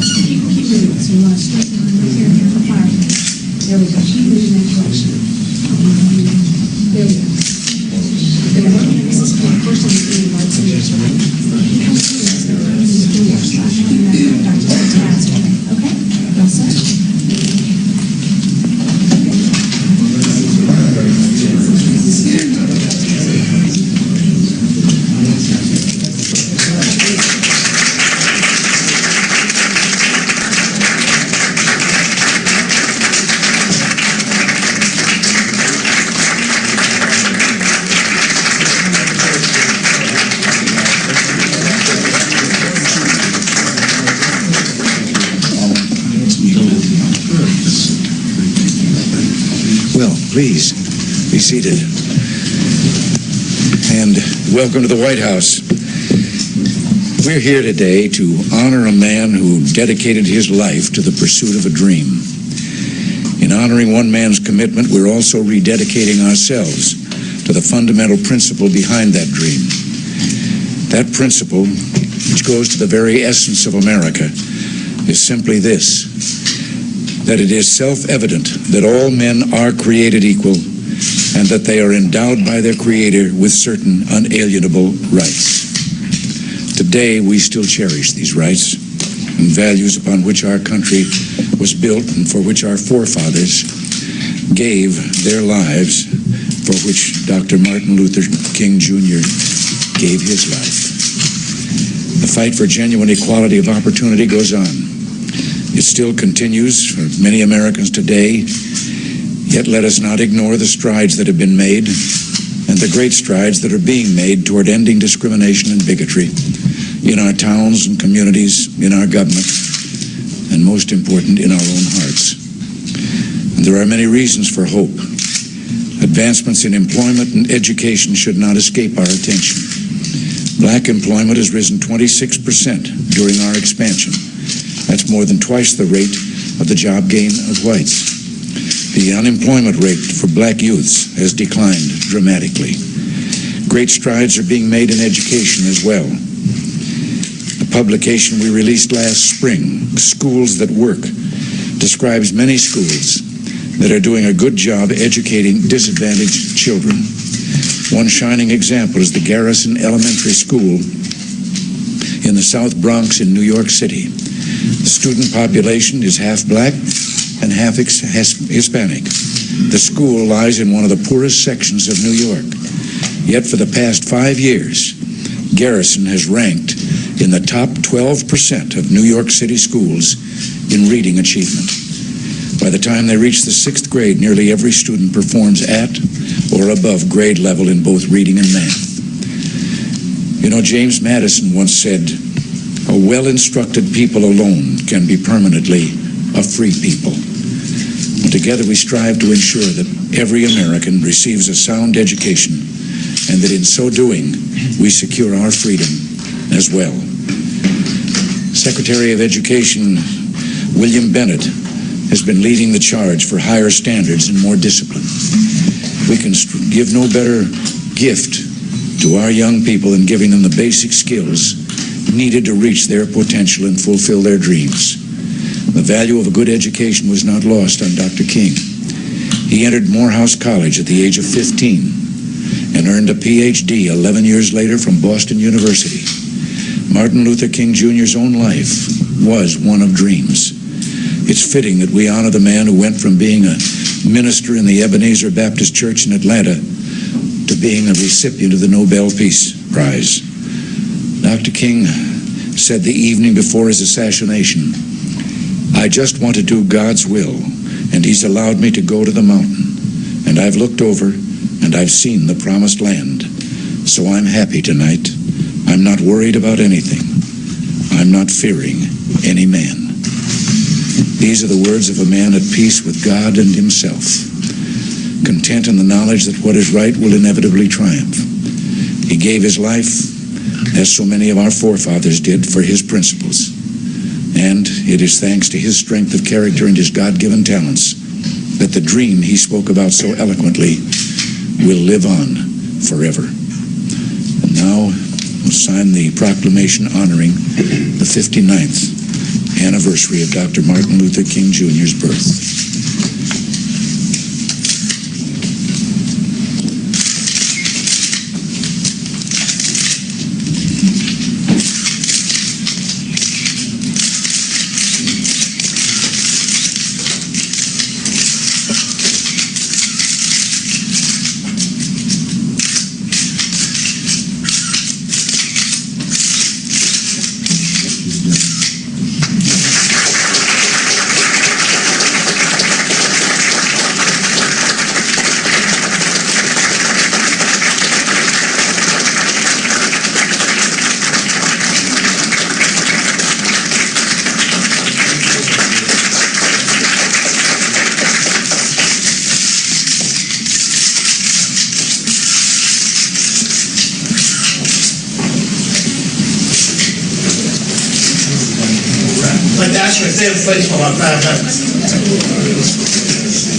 Keep moving. So you want to straighten it right here in the fire. There we go. Keep moving that direction. There we go. There we go. This is for the first one you're doing right here. You come here. Okay? All set? Please, be seated. And welcome to the White House. We're here today to honor a man who dedicated his life to the pursuit of a dream. In honoring one man's commitment, we're also rededicating ourselves to the fundamental principle behind that dream. That principle, which goes to the very essence of America, is simply this: that it is self-evident that all men are created equal and that they are endowed by their Creator with certain unalienable rights. Today, we still cherish these rights and values upon which our country was built and for which our forefathers gave their lives, for which Dr. Martin Luther King Jr. gave his life. The fight for genuine equality of opportunity goes on. It still continues for many Americans today, yet let us not ignore the strides that have been made and the great strides that are being made toward ending discrimination and bigotry in our towns and communities, in our government, and most important, in our own hearts. And there are many reasons for hope. Advancements in employment and education should not escape our attention. Black employment has risen 26% during our expansion. That's more than twice the rate of the job gain of whites. The unemployment rate for black youths has declined dramatically. Great strides are being made in education as well. The publication we released last spring, Schools That Work, describes many schools that are doing a good job educating disadvantaged children. One shining example is the Garrison Elementary School in the South Bronx in New York City. The student population is half black and half Hispanic. The school lies in one of the poorest sections of New York. Yet for the past 5 years, Garrison has ranked in the top 12% of New York City schools in reading achievement. By the time they reach the 6th grade, nearly every student performs at or above grade level in both reading and math. You know, James Madison once said, "A well-instructed people alone can be permanently a free people." And together we strive to ensure that every American receives a sound education and that in so doing, we secure our freedom as well. Secretary of Education William Bennett has been leading the charge for higher standards and more discipline. We can give no better gift to our young people than giving them the basic skills needed to reach their potential and fulfill their dreams. The value of a good education was not lost on Dr. King. He entered Morehouse College at the age of 15 and earned a PhD 11 years later from Boston University. Martin Luther King Jr.'s own life was one of dreams. It's fitting that we honor the man who went from being a minister in the Ebenezer Baptist Church in Atlanta to being a recipient of the Nobel Peace Prize. Dr. King said the evening before his assassination, "I just want to do God's will, and He's allowed me to go to the mountain, and I've looked over, and I've seen the promised land. So I'm happy tonight. I'm not worried about anything. I'm not fearing any man." These are the words of a man at peace with God and himself, content in the knowledge that what is right will inevitably triumph. He gave his life, as so many of our forefathers did, for his principles. And it is thanks to his strength of character and his God-given talents that the dream he spoke about so eloquently will live on forever. And now we'll sign the proclamation honoring the 59th anniversary of Dr. Martin Luther King Jr.'s birth. I'd like to ask you to stay in place for about 5 minutes.